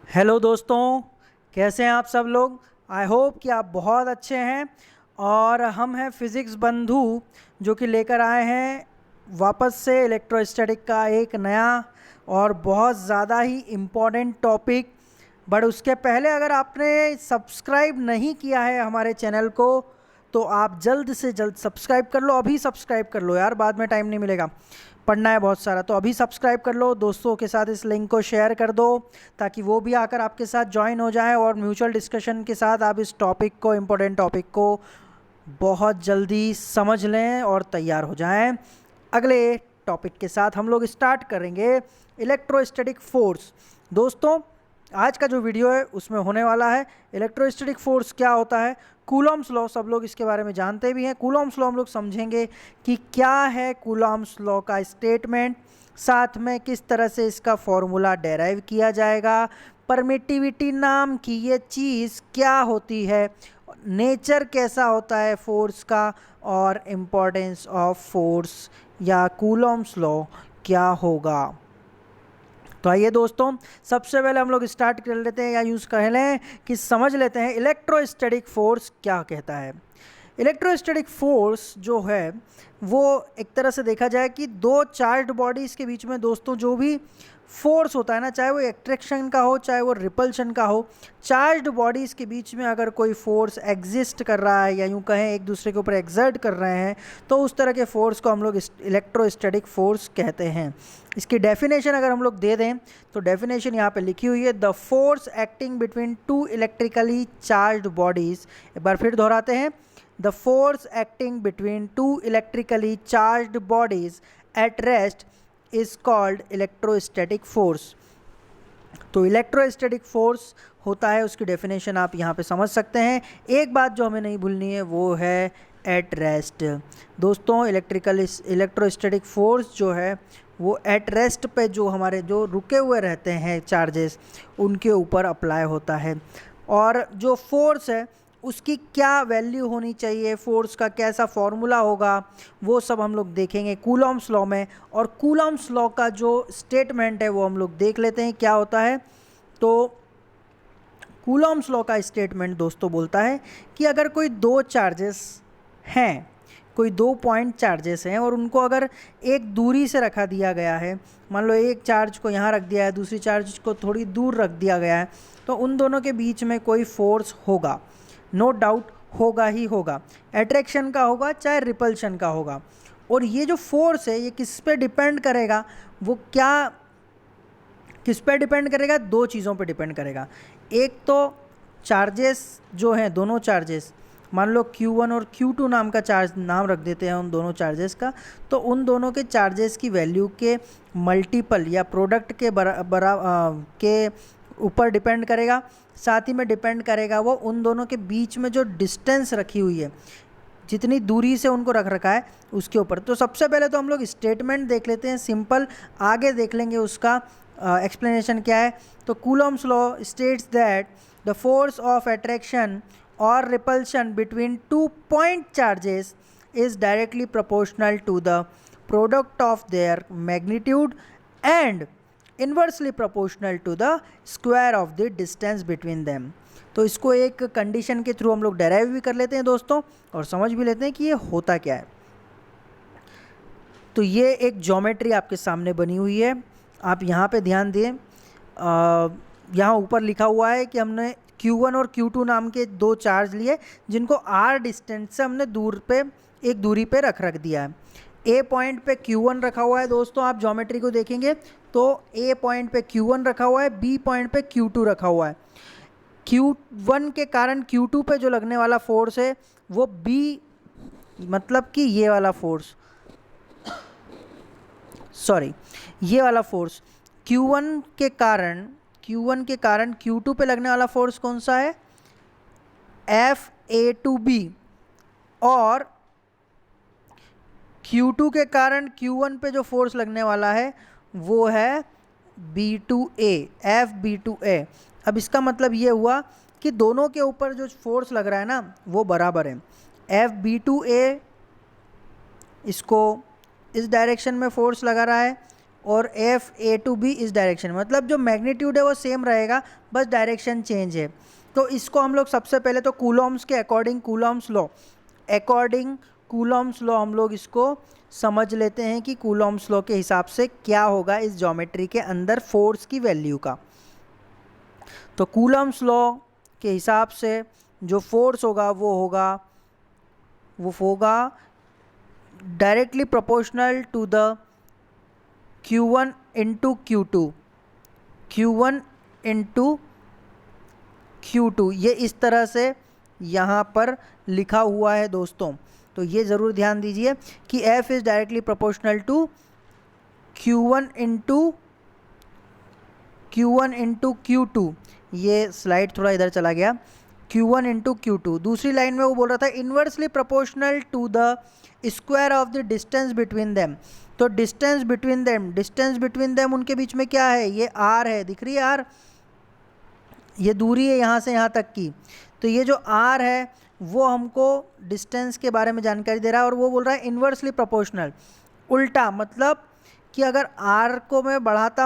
Hello दोस्तों, कैसे हैं आप सब लोग। आई होप कि आप बहुत अच्छे हैं। और हम हैं फिज़िक्स बंधु, जो कि लेकर आए हैं वापस से इलेक्ट्रोस्टैटिक का एक नया और बहुत ज़्यादा ही इम्पोर्टेंट टॉपिक। बट उसके पहले अगर आपने सब्सक्राइब नहीं किया है हमारे चैनल को, तो आप जल्द से जल्द सब्सक्राइब कर लो। अभी सब्सक्राइब कर लो यार, बाद में टाइम नहीं मिलेगा, पढ़ना है बहुत सारा। तो अभी सब्सक्राइब कर लो, दोस्तों के साथ इस लिंक को शेयर कर दो, ताकि वो भी आकर आपके साथ ज्वाइन हो जाए और म्यूचुअल डिस्कशन के साथ आप इस टॉपिक को, इम्पोर्टेंट टॉपिक को बहुत जल्दी समझ लें और तैयार हो जाएं। अगले टॉपिक के साथ हम लोग स्टार्ट करेंगे इलेक्ट्रोस्टैटिक फोर्स। दोस्तों, आज का जो वीडियो है उसमें होने वाला है इलेक्ट्रोस्टैटिक फोर्स क्या होता है। कूलॉम्स लॉ, सब लोग इसके बारे में जानते भी हैं। कूलॉम्स लॉ हम लोग समझेंगे कि क्या है कूलॉम्स लॉ का स्टेटमेंट, साथ में किस तरह से इसका फॉर्मूला डेराइव किया जाएगा, परमिटिविटी नाम की ये चीज़ क्या होती है, नेचर कैसा होता है फोर्स का, और इम्पोर्टेंस ऑफ फोर्स या कूलॉम्स लॉ क्या होगा। तो आइए दोस्तों, सबसे पहले हम लोग स्टार्ट कर लेते हैं, या यूज़ कह लें कि समझ लेते हैं इलेक्ट्रोस्टैटिक फोर्स क्या कहता है। इलेक्ट्रोस्टैटिक फोर्स जो है वो एक तरह से देखा जाए कि दो चार्ज्ड बॉडीज़ के बीच में दोस्तों जो भी फोर्स होता है ना, चाहे वो एट्रैक्शन का हो चाहे वो रिपल्शन का हो, चार्ज्ड बॉडीज़ के बीच में अगर कोई फोर्स एग्जिस्ट कर रहा है या यूँ कहें एक दूसरे के ऊपर एक्सर्ट कर रहे हैं, तो उस तरह के फोर्स को हम लोग इलेक्ट्रोस्टैटिक फोर्स कहते हैं। इसकी डेफिनेशन अगर हम लोग दे दें तो डेफिनेशन यहाँ पे लिखी हुई है, the force acting between two electrically charged bodies. एक बार फिर दोहराते हैं, the force acting between two electrically charged bodies at rest is called electrostatic force. तो इलेक्ट्रोस्टैटिक फोर्स होता है, उसकी डेफिनेशन आप यहाँ पे समझ सकते हैं। एक बात जो हमें नहीं भूलनी है वो है एट रेस्ट। दोस्तों, इलेक्ट्रोस्टैटिक फोर्स जो है वो एट रेस्ट पे, जो हमारे जो रुके हुए रहते हैं चार्जेस, उनके ऊपर अप्लाई होता है। और जो फोर्स है उसकी क्या वैल्यू होनी चाहिए, फोर्स का कैसा फॉर्मूला होगा, वो सब हम लोग देखेंगे कूलॉम्स लॉ में। और कूलॉम्स लॉ का जो स्टेटमेंट है वो हम लोग देख लेते हैं क्या होता है। तो कूलॉम्स लॉ का स्टेटमेंट दोस्तों बोलता है कि अगर कोई दो चार्जेस हैं, कोई दो पॉइंट चार्जेस हैं, और उनको अगर एक दूरी से रखा दिया गया है, मान लो एक चार्ज को यहाँ रख दिया है, दूसरी चार्ज को थोड़ी दूर रख दिया गया है, तो उन दोनों के बीच में कोई फोर्स होगा, नो डाउट होगा ही होगा। अट्रैक्शन का होगा चाहे रिपल्शन का होगा। और ये जो फोर्स है ये किस पे डिपेंड करेगा, वो क्या किस पे डिपेंड करेगा, दो चीज़ों पे डिपेंड करेगा। एक तो चार्जेस जो हैं, दोनों चार्जेस, मान लो Q1 और Q2 नाम का चार्ज, नाम रख देते हैं उन दोनों चार्जेस का, तो उन दोनों के चार्जेस की वैल्यू के मल्टीपल या प्रोडक्ट के के ऊपर डिपेंड करेगा। साथ ही में डिपेंड करेगा वो उन दोनों के बीच में जो डिस्टेंस रखी हुई है, जितनी दूरी से उनको रख रखा है, उसके ऊपर। तो सबसे पहले तो हम लोग स्टेटमेंट देख लेते हैं सिंपल, आगे देख लेंगे उसका एक्सप्लेनेशन क्या है। तो coulomb's law states that the force of attraction और repulsion between two point charges is directly proportional to the product of their magnitude and inversely proportional to the square of the distance between them। तो इसको एक condition के through हम लोग derive भी कर लेते हैं दोस्तों, और समझ भी लेते हैं कि ये होता क्या है। तो ये एक ज्योमेट्री आपके सामने बनी हुई है, आप यहाँ पे ध्यान दें। यहाँ ऊपर लिखा हुआ है कि हमने Q1 और Q2 नाम के दो चार्ज लिए, जिनको R डिस्टेंस से हमने एक दूरी पे रख दिया है। A पॉइंट पे Q1 रखा हुआ है दोस्तों, आप ज्योमेट्री को देखेंगे तो A पॉइंट पे Q1 रखा हुआ है, B पॉइंट पे Q2 रखा हुआ है। Q1 के कारण Q2 पे जो लगने वाला फोर्स है वो B, मतलब कि ये वाला फोर्स, सॉरी ये वाला फोर्स Q1 के कारण Q2 पे लगने वाला फोर्स कौन सा है, FA2B। और Q2 के कारण Q1 पे जो फोर्स लगने वाला है वो है B2A, FB2A। अब इसका मतलब ये हुआ कि दोनों के ऊपर जो फोर्स लग रहा है ना वो बराबर है। FB2A इसको इस डायरेक्शन में फोर्स लगा रहा है, और एफ ए टू बी इस डायरेक्शन, मतलब जो मैग्नीट्यूड है वो सेम रहेगा, बस डायरेक्शन चेंज है। तो इसको हम लोग सबसे पहले तो कूलॉम्स के अकॉर्डिंग कूलॉम्स लॉ हम लोग इसको समझ लेते हैं कि कूलॉम्स लॉ के हिसाब से क्या होगा इस ज्योमेट्री के अंदर फोर्स की वैल्यू का। तो कूलॉम्स लॉ के हिसाब से जो फोर्स होगा वो होगा directly proportional to the Q1 into Q2, Q1 into Q2, ये इस तरह से यहाँ पर लिखा हुआ है दोस्तों। तो ये ज़रूर ध्यान दीजिए कि F is directly proportional to Q1 into Q2। ये स्लाइड थोड़ा इधर चला गया, Q1 इंटू Q2। दूसरी लाइन में वो बोल रहा था inversely proportional to the square of the distance between them. तो डिस्टेंस बिटवीन देम उनके बीच में क्या है, ये R है, दिख रही है R, ये दूरी है यहाँ से यहाँ तक की। तो ये जो R है वो हमको डिस्टेंस के बारे में जानकारी दे रहा है, और वो बोल रहा है इन्वर्सली प्रोपोर्शनल, उल्टा, मतलब कि अगर R को मैं बढ़ाता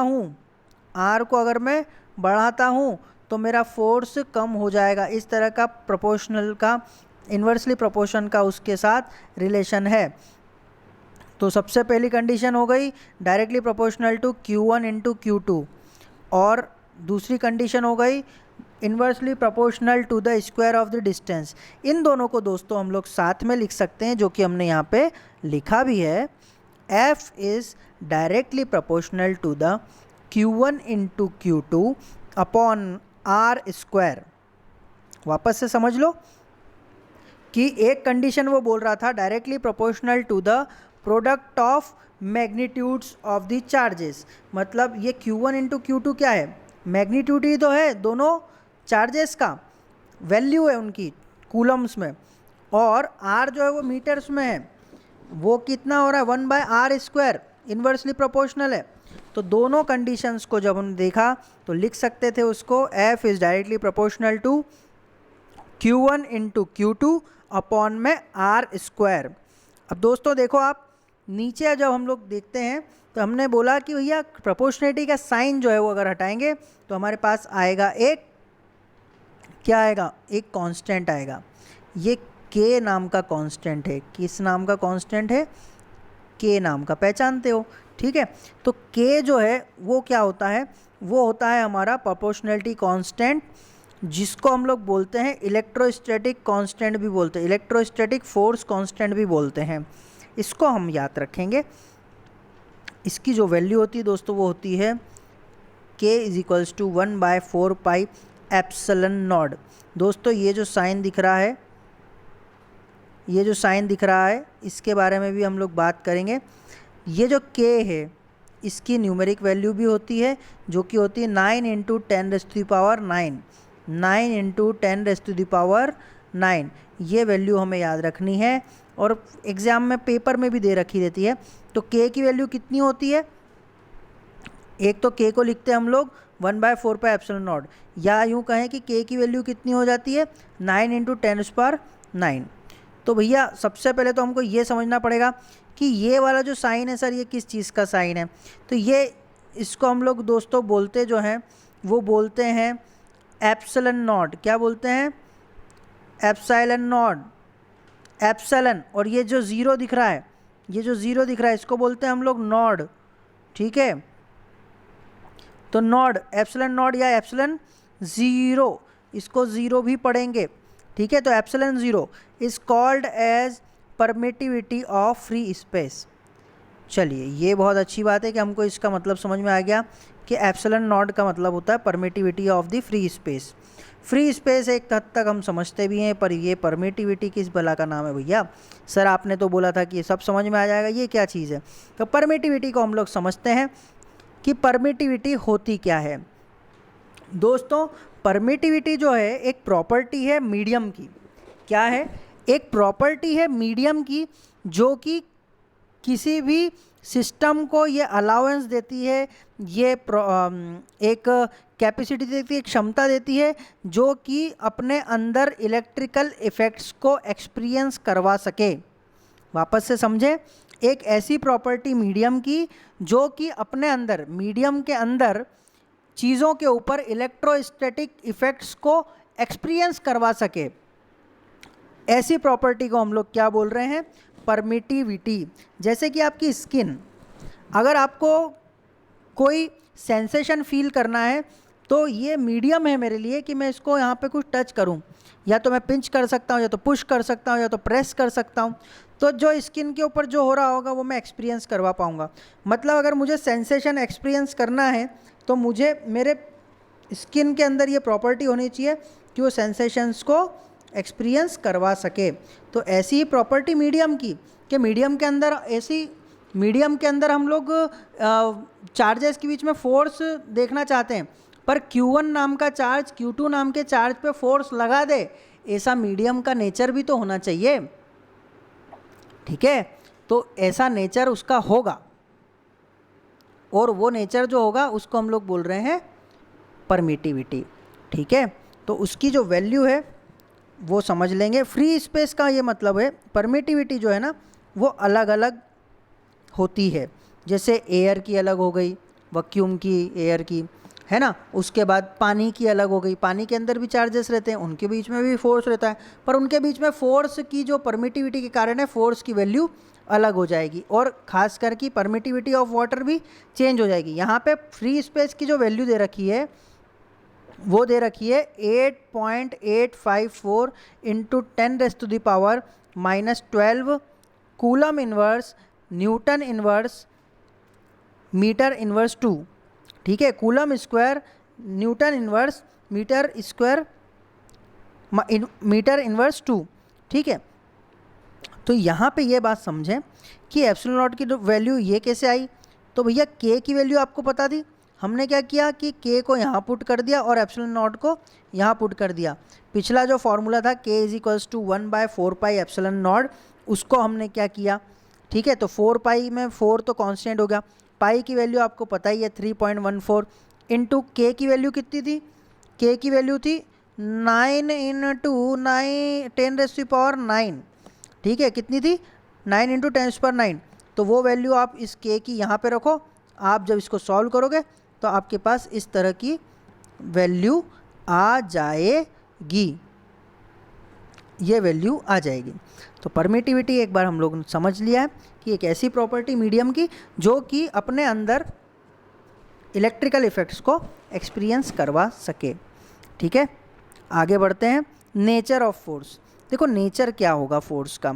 हूँ तो मेरा फोर्स कम हो जाएगा। इस तरह का प्रोपोर्शनल का, इन्वर्सली प्रोपोर्शन का उसके साथ रिलेशन है। तो सबसे पहली कंडीशन हो गई directly proportional to Q1 into Q2, और दूसरी कंडीशन हो गई inversely proportional to the square of the distance. इन दोनों को दोस्तों हम लोग साथ में लिख सकते हैं, जो कि हमने यहाँ पे लिखा भी है। F is directly proportional to the Q1 into Q2 upon R square. वापस से समझ लो कि एक कंडीशन वो बोल रहा था directly proportional to the product of magnitudes of the charges, मतलब ये Q1 इंटू Q2 क्या है, मैग्नीट्यूड ही तो है, दोनों चार्जेस का वैल्यू है उनकी कूलम्स में, और R जो है वो मीटर्स में है। वो कितना हो रहा है, 1/r स्क्वायर, इन्वर्सली प्रोपोर्शनल है। तो दोनों कंडीशंस को जब हमने देखा तो लिख सकते थे उसको F is directly proportional to Q1 into Q2 upon में R स्क्वायर। अब दोस्तों देखो, आप नीचे जब हम लोग देखते हैं तो हमने बोला कि भैया प्रोपोर्शनलिटी का साइन जो है वो अगर हटाएंगे तो हमारे पास आएगा एक, क्या आएगा, एक कांस्टेंट आएगा। ये K नाम का कांस्टेंट है। किस नाम का कांस्टेंट है, K नाम का, पहचानते हो, ठीक है। तो K जो है वो क्या होता है, वो होता है हमारा प्रोपोर्शनलिटी कांस्टेंट, जिसको हम लोग बोलते हैं इलेक्ट्रोस्टैटिक कांस्टेंट भी बोलते हैं, इलेक्ट्रोस्टैटिक फोर्स कांस्टेंट भी बोलते हैं। इसको हम याद रखेंगे। इसकी जो वैल्यू होती है दोस्तों वो होती है K is equals to 1/4 pi epsilon naught. दोस्तों ये जो साइन दिख रहा है, इसके बारे में भी हम लोग बात करेंगे। ये जो K है इसकी न्यूमेरिक वैल्यू भी होती है, जो कि होती है 9 इंटू 10⁻⁹ 9 इंटू 10⁻⁹। ये वैल्यू हमें याद रखनी है, और एग्ज़ाम में पेपर में भी दे रखी रहती है। तो K की वैल्यू कितनी होती है, एक तो K को लिखते हैं हम लोग 1/4 पाई एप्सिलॉन नॉट, या यूँ कहें कि K की वैल्यू कितनी हो जाती है 9 इंटू 10⁻⁹। तो भैया सबसे पहले तो हमको ये समझना पड़ेगा कि ये वाला जो साइन है सर, ये किस चीज़ का साइन है। तो ये, इसको हम लोग दोस्तों बोलते जो हैं वो बोलते हैं एप्सिलॉन नॉट। क्या बोलते हैं, एप्सिलॉन नॉट, एप्सिलॉन। और ये जो ज़ीरो दिख रहा है, इसको बोलते हैं हम लोग नॉड, ठीक है। तो नॉड, एप्सिलॉन नॉड या एप्सिलॉन ज़ीरो, इसको ज़ीरो भी पढ़ेंगे, ठीक है। तो epsilon zero is called as permittivity of free space. चलिए, ये बहुत अच्छी बात है कि हमको इसका मतलब समझ में आ गया कि एप्सिलॉन नॉट का मतलब होता है permittivity of the free space. Free space एक हद तक हम समझते भी हैं, पर ये परमिटिविटी किस भला का नाम है भैया। सर आपने तो बोला था कि ये सब समझ में आ जाएगा, ये क्या चीज़ है। तो परमिटिविटी को हम लोग समझते हैं कि परमिटिविटी होती क्या है। दोस्तों परमिटिविटी जो है एक प्रॉपर्टी है मीडियम की। क्या है, एक प्रॉपर्टी है मीडियम की, जो कि किसी भी सिस्टम को ये अलाउंस देती है, ये एक कैपेसिटी देती है, एक क्षमता देती है, जो कि अपने अंदर इलेक्ट्रिकल इफ़ेक्ट्स को एक्सपीरियंस करवा सके। वापस से समझें, एक ऐसी प्रॉपर्टी मीडियम की जो कि अपने अंदर, मीडियम के अंदर चीज़ों के ऊपर इलेक्ट्रोस्टैटिक इफ़ेक्ट्स को एक्सपीरियंस करवा सके, ऐसी प्रॉपर्टी को हम लोग क्या बोल रहे हैं? परमिटिविटी। जैसे कि आपकी स्किन, अगर आपको कोई सेंसेशन फील करना है तो ये मीडियम है मेरे लिए कि मैं इसको यहाँ पे कुछ टच करूँ, या तो मैं पिंच कर सकता हूँ, या तो पुश कर सकता हूँ, या तो प्रेस कर सकता हूँ, तो जो स्किन के ऊपर जो हो रहा होगा वो मैं एक्सपीरियंस करवा पाऊँगा। मतलब अगर मुझे सेंसेशन एक्सपीरियंस करना है तो मुझे मेरे स्किन के अंदर ये प्रॉपर्टी होनी चाहिए कि वो सेंसेशंस को एक्सपीरियंस करवा सके। तो ऐसी ही प्रॉपर्टी मीडियम की, कि मीडियम के अंदर मीडियम के अंदर हम लोग चार्जेस के बीच में फोर्स देखना चाहते हैं, पर Q1 नाम का चार्ज Q2 नाम के चार्ज पे फोर्स लगा दे, ऐसा मीडियम का नेचर भी तो होना चाहिए। ठीक है, तो ऐसा नेचर उसका होगा, और वो नेचर जो होगा उसको हम लोग बोल रहे हैं परमिटिविटी। ठीक है, तो उसकी जो वैल्यू है वो समझ लेंगे। फ्री स्पेस का ये मतलब है, परमिटिविटी जो है ना वो अलग अलग होती है। जैसे एयर की अलग हो गई, वैक्यूम की, एयर की, है ना। उसके बाद पानी की अलग हो गई, पानी के अंदर भी चार्जेस रहते हैं, उनके बीच में भी फोर्स रहता है, पर उनके बीच में फोर्स की जो परमिटिविटी के कारण है फोर्स की वैल्यू अलग हो जाएगी, और खास करके परमिटिविटी ऑफ वाटर भी चेंज हो जाएगी। यहाँ पे फ्री स्पेस की जो वैल्यू दे रखी है वो दे रखी है 8.854 into 10⁻⁻12 coulomb inverse newton inverse metre inverse 2। ठीक है, coulomb square newton inverse metre square metre inverse 2। ठीक है, तो यहाँ पे ये बात समझें कि एप्सिलॉन नॉट की वैल्यू ये कैसे आई। तो भैया के की वैल्यू आपको पता थी, हमने क्या किया कि के को यहाँ पुट कर दिया और एप्सिलॉन नॉट को यहाँ पुट कर दिया। पिछला जो फॉर्मूला था K is equals to 1/4 pi epsilon naught, उसको हमने क्या किया। ठीक है, तो 4 पाई में 4 तो कांस्टेंट हो गया, पाई की वैल्यू आपको पता ही है 3.14, इंटू के की वैल्यू कितनी थी? के की वैल्यू थी 9 इंटू 10⁻⁹। ठीक है, कितनी थी? 9 इंटू 10⁻⁹। तो वो वैल्यू आप इस के की यहाँ पे रखो, आप जब इसको सॉल्व करोगे तो आपके पास इस तरह की वैल्यू आ जाएगी, ये वैल्यू आ जाएगी। तो परमिटिविटी एक बार हम लोग ने समझ लिया है कि एक ऐसी प्रॉपर्टी मीडियम की जो कि अपने अंदर इलेक्ट्रिकल इफेक्ट्स को एक्सपीरियंस करवा सके। ठीक है, आगे बढ़ते हैं। Nature of force. देखो नेचर क्या होगा फोर्स का,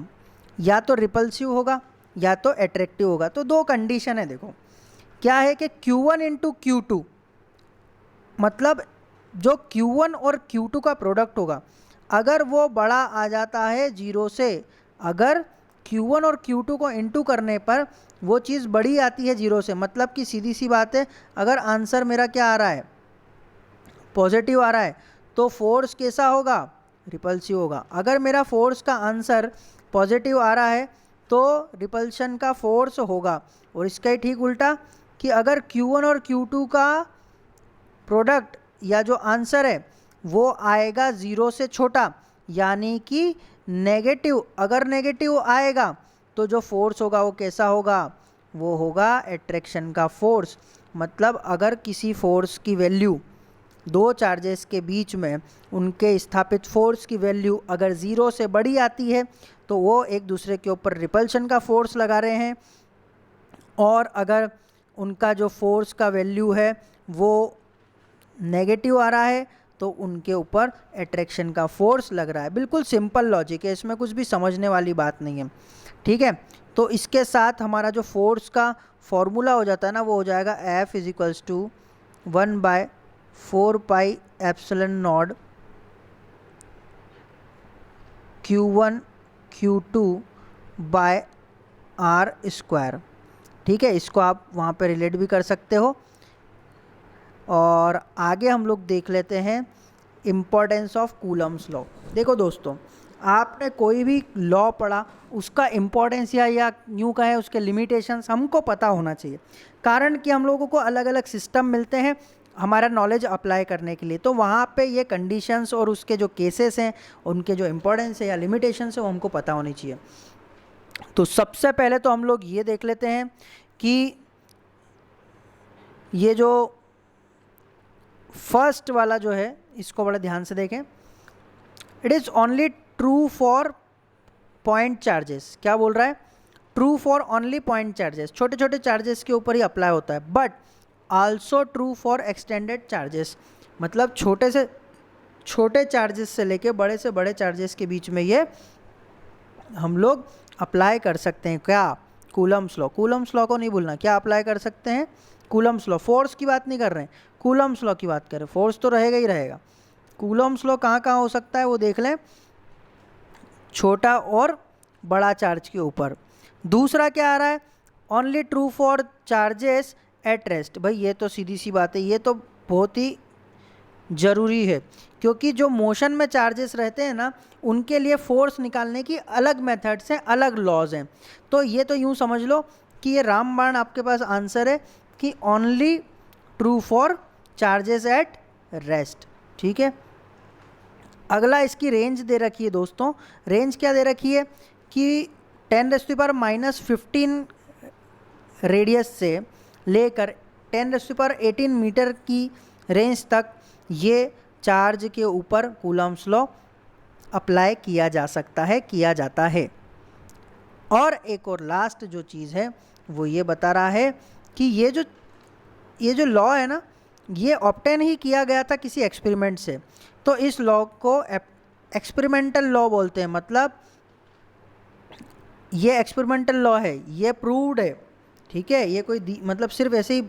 या तो रिपल्सिव होगा या तो अट्रैक्टिव होगा। तो दो कंडीशन है, देखो क्या है कि Q1 इंटू Q2, मतलब जो Q1 और Q2 का प्रोडक्ट होगा, अगर वो बड़ा आ जाता है 0 से, अगर Q1 और Q2 को इंटू करने पर वो चीज़ बड़ी आती है 0 से, मतलब कि सीधी सी बात है, अगर आंसर मेरा क्या आ रहा है, पॉजिटिव आ रहा है, तो फोर्स कैसा होगा? रिपल्सिव होगा। अगर मेरा फोर्स का आंसर पॉजिटिव आ रहा है तो रिपल्शन का फोर्स होगा। और इसका ही ठीक उल्टा कि अगर Q1 और Q2 का प्रोडक्ट या जो आंसर है वो आएगा 0 से छोटा, यानी कि नेगेटिव, अगर नेगेटिव आएगा तो जो फोर्स होगा वो कैसा होगा? वो होगा अट्रैक्शन का फोर्स। मतलब अगर किसी फोर्स की वैल्यू, दो चार्जेस के बीच में उनके स्थापित फोर्स की वैल्यू अगर 0 से बड़ी आती है तो वो एक दूसरे के ऊपर रिपल्शन का फोर्स लगा रहे हैं, और अगर उनका जो फोर्स का वैल्यू है वो नेगेटिव आ रहा है तो उनके ऊपर अट्रैक्शन का फोर्स लग रहा है। बिल्कुल सिंपल लॉजिक है, इसमें कुछ भी समझने वाली बात नहीं है। ठीक है, तो इसके साथ हमारा जो फोर्स का फॉर्मूला हो जाता है ना, वो हो जाएगा F is equals to 1/4 pi epsilon naught Q1 Q2 by R square. ठीक है, इसको आप वहाँ पे रिलेट भी कर सकते हो। और आगे हम लोग देख लेते हैं इम्पोर्टेंस ऑफ कूलम्स लॉ। देखो दोस्तों, आपने कोई भी लॉ पढ़ा, उसका इम्पोर्टेंस या यूँ कहें उसके लिमिटेशंस हमको पता होना चाहिए, कारण कि हम लोगों को अलग अलग सिस्टम मिलते हैं हमारा नॉलेज अप्लाई करने के लिए। तो वहाँ पे ये कंडीशंस और उसके जो केसेस हैं, उनके जो इम्पोर्टेंस है या लिमिटेशंस है, वो हमको पता होनी चाहिए। तो सबसे पहले तो हम लोग ये देख लेते हैं कि ये जो फर्स्ट वाला जो है इसको बड़े ध्यान से देखें। It is only true for point charges. क्या बोल रहा है? True for only point charges, छोटे छोटे चार्जेस के ऊपर ही अप्लाई होता है। But also true for extended charges, मतलब छोटे से छोटे चार्जेस से लेके बड़े से बड़े चार्जेस के बीच में ये हम लोग अप्लाई कर सकते हैं। क्या? Coulomb's law. कूलम्स लॉ को नहीं भूलना। क्या अप्लाई कर सकते हैं? Coulomb's law. फोर्स की बात नहीं कर रहे हैं, कूलम्स लॉ की बात कर रहे हैं। फोर्स तो रहेगा ही रहेगा। कूलम्स लॉ कहाँ कहाँ हो सकता है वो देख लें, छोटा और बड़ा चार्ज के ऊपर। दूसरा क्या आ रहा है? Only true for charges at rest. भाई ये तो सीधी सी बात है, ये तो बहुत ही ज़रूरी है, क्योंकि जो मोशन में चार्जेस रहते हैं ना, उनके लिए फोर्स निकालने की अलग मेथड्स हैं, अलग लॉज हैं। तो ये तो यूँ समझ लो कि ये रामबाण आपके पास आंसर है कि only true for charges at rest. ठीक है। अगला इसकी रेंज दे रखी है दोस्तों। रेंज क्या दे रखी है कि 10⁻⁻15 रेडियस से लेकर 10⁻18 मीटर की रेंज तक ये चार्ज के ऊपर कूलम्स लॉ अप्लाई किया जा सकता है, किया जाता है। और एक और लास्ट जो चीज़ है वो ये बता रहा है कि ये जो लॉ है ना, ये ऑब्टेन ही किया गया था किसी एक्सपेरिमेंट से। तो इस लॉ को एक्सपेरिमेंटल लॉ बोलते हैं। मतलब ये एक्सपेरिमेंटल लॉ है, ये प्रूव्ड है। ठीक है। ये कोई मतलब सिर्फ ऐसे ही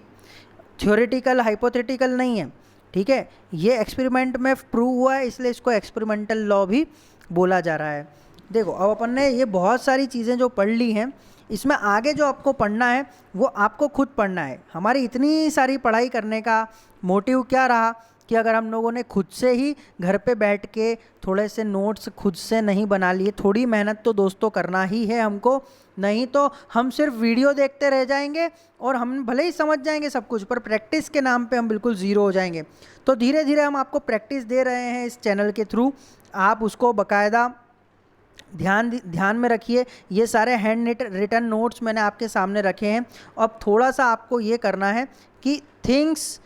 थ्योरेटिकल हाइपोथेटिकल नहीं है। ठीक है। ये एक्सपेरिमेंट में प्रूव हुआ है, इसलिए इसको एक्सपेरिमेंटल लॉ भी बोला जा रहा है। देखो अब अपन ने ये बहुत सारी चीज़ें जो पढ़ ली हैं, इसमें आगे जो आपको पढ़ना है वो आपको खुद पढ़ना है। हमारी इतनी सारी पढ़ाई करने का मोटिव क्या रहा कि अगर हम लोगों ने खुद से ही घर पे बैठ के थोड़े से नोट्स खुद से नहीं बना लिए, थोड़ी मेहनत तो दोस्तों करना ही है हमको, नहीं तो हम सिर्फ वीडियो देखते रह जाएंगे और हम भले ही समझ जाएंगे सब कुछ, पर प्रैक्टिस के नाम पे हम बिल्कुल ज़ीरो हो जाएंगे। तो धीरे धीरे हम आपको प्रैक्टिस दे रहे हैं इस चैनल के थ्रू, आप उसको बाकायदा ध्यान में रखिए। ये सारे हैंड रिटन नोट्स मैंने आपके सामने रखे हैं। अब थोड़ा सा आपको ये करना है कि things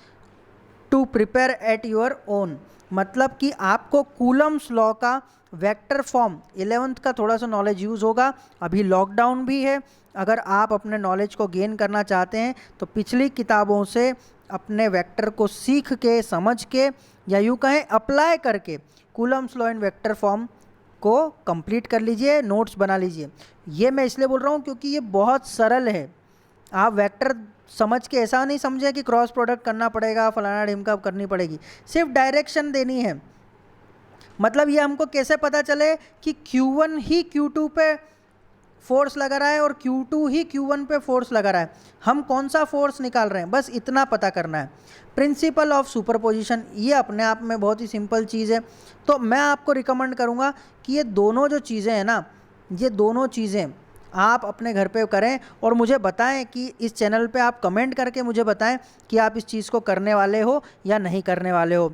to prepare at your own, मतलब कि आपको कूलम्स लॉ का वेक्टर फॉर्म 11th का थोड़ा सा नॉलेज यूज़ होगा। अभी लॉकडाउन भी है, अगर आप अपने नॉलेज को गेन करना चाहते हैं तो पिछली किताबों से अपने वेक्टर को सीख के, समझ के, या यूँ कहें अप्लाई करके Coulomb's law in vector form को कंप्लीट कर लीजिए, नोट्स बना लीजिए। ये मैं इसलिए बोल रहा हूँ क्योंकि ये बहुत सरल है। आप वेक्टर समझ के ऐसा नहीं समझे कि क्रॉस प्रोडक्ट करना पड़ेगा, फलाना ढिमका करनी पड़ेगी, सिर्फ डायरेक्शन देनी है। मतलब ये हमको कैसे पता चले कि Q1 ही Q2 पे फोर्स लगा रहा है और Q2 ही Q1 पे फोर्स लगा रहा है, हम कौन सा फोर्स निकाल रहे हैं, बस इतना पता करना है। प्रिंसिपल ऑफ सुपरपोजिशन, ये अपने आप में बहुत ही सिंपल चीज़ है। तो मैं आपको रिकमेंड करूँगा कि ये दोनों जो चीज़ें हैं ना, ये दोनों चीज़ें आप अपने घर पे करें और मुझे बताएं कि इस चैनल पे आप कमेंट करके मुझे बताएं कि आप इस चीज़ को करने वाले हो या नहीं करने वाले हो।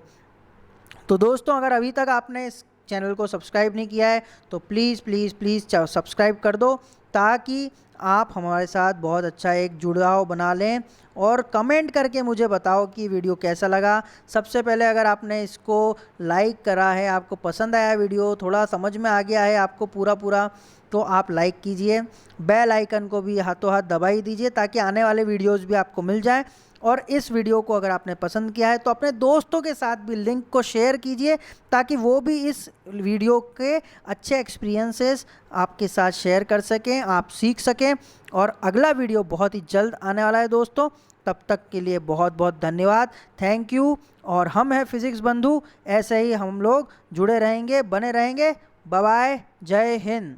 तो दोस्तों अगर अभी तक आपने इस चैनल को सब्सक्राइब नहीं किया है तो प्लीज़ प्लीज़ प्लीज़ सब्सक्राइब कर दो, ताकि आप हमारे साथ बहुत अच्छा एक जुड़ाव बना लें। और कमेंट करके मुझे बताओ कि वीडियो कैसा लगा। सबसे पहले अगर आपने इसको लाइक करा है, आपको पसंद आया वीडियो, थोड़ा समझ में आ गया है आपको पूरा, तो आप लाइक कीजिए। बेल आइकन को भी हाथों हाथ दबा ही दीजिए ताकि आने वाले वीडियोज़ भी आपको मिल जाएँ। और इस वीडियो को अगर आपने पसंद किया है तो अपने दोस्तों के साथ भी लिंक को शेयर कीजिए, ताकि वो भी इस वीडियो के अच्छे एक्सपीरियंसेस आपके साथ शेयर कर सकें, आप सीख सकें। और अगला वीडियो बहुत ही जल्द आने वाला है दोस्तों। तब तक के लिए बहुत बहुत धन्यवाद, थैंक यू। और हम हैं फिज़िक्स बंधु, ऐसे ही हम लोग जुड़े रहेंगे, बने रहेंगे। बाय बाय, जय हिंद।